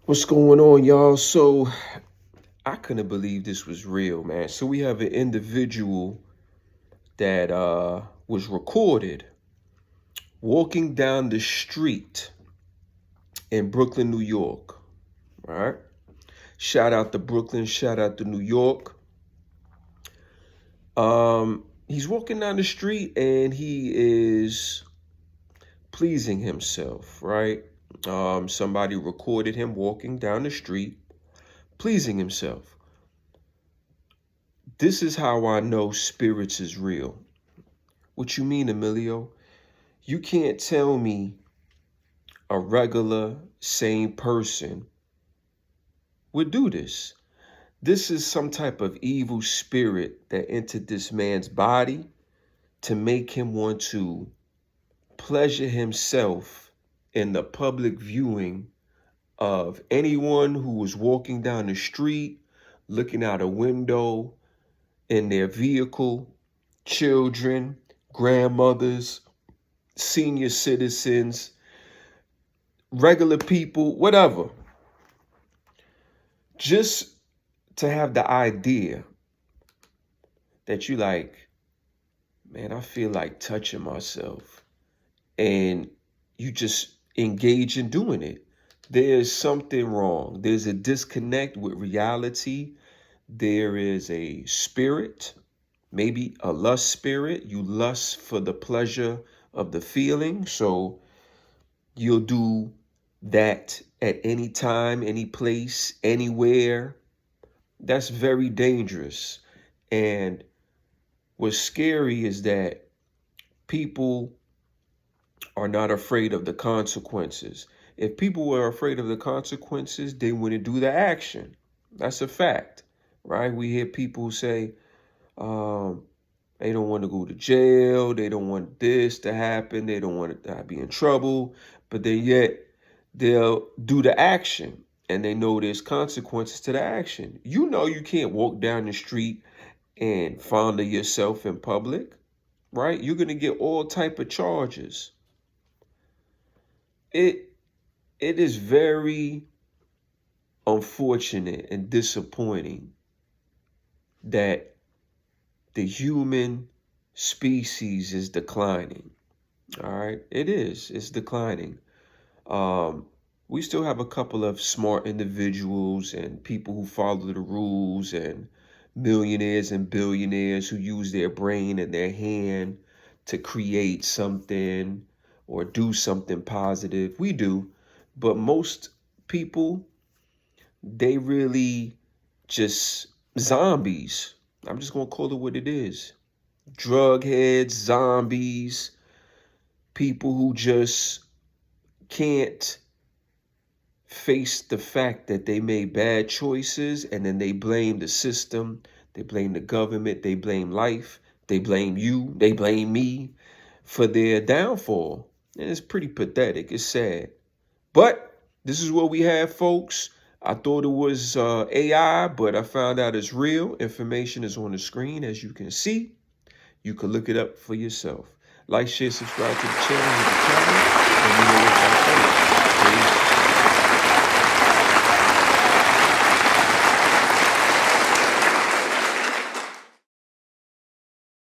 What's going on, y'all? So I couldn't believe this was real, man. So we have an individual that was recorded walking down the street in Brooklyn, New York. All right. Shout out to Brooklyn, shout out to New York. He's walking down the street and he is pleasing himself, right? Somebody recorded him walking down the street, pleasing himself. This is how I know spirits is real. What you mean, Emilio? You can't tell me a regular, sane person would do this. This is some type of evil spirit that entered this man's body to make him want to pleasure himself in the public viewing of anyone who was walking down the street, looking out a window in their vehicle, children, grandmothers, senior citizens, regular people, whatever. Just to have the idea that you like, man, I feel like touching myself. And you just engage in doing it. There's something wrong. There's a disconnect with reality. There is a spirit, maybe a lust spirit. You lust for the pleasure of the feeling. So you'll do that at any time, any place, anywhere. That's very dangerous. And what's scary is that people are not afraid of the consequences. If people were afraid of the consequences, they wouldn't do the action. That's a fact, right? We hear people say they don't want to go to jail. They don't want this to happen. They don't want to be in trouble. But then yet they'll do the action and they know there's consequences to the action. You know you can't walk down the street and fondle yourself in public, right? You're going to get all type of charges. It is very unfortunate and disappointing that the human species is declining. All right, it is. It's declining. We still have a couple of smart individuals and people who follow the rules and millionaires and billionaires who use their brain and their hand to create something or do something positive. We do. But most people, they really just zombies. I'm just going to call it what it is. Drug heads, zombies, people who just can't face the fact that they made bad choices and then they blame the system, they blame the government, they blame life, they blame you, they blame me for their downfall. And it's pretty pathetic. It's sad. But this is what we have, folks. I thought it was AI, but I found out it's real. Information is on the screen, as you can see. You can look it up for yourself. Like, share, subscribe to the channel, and you know what's out there.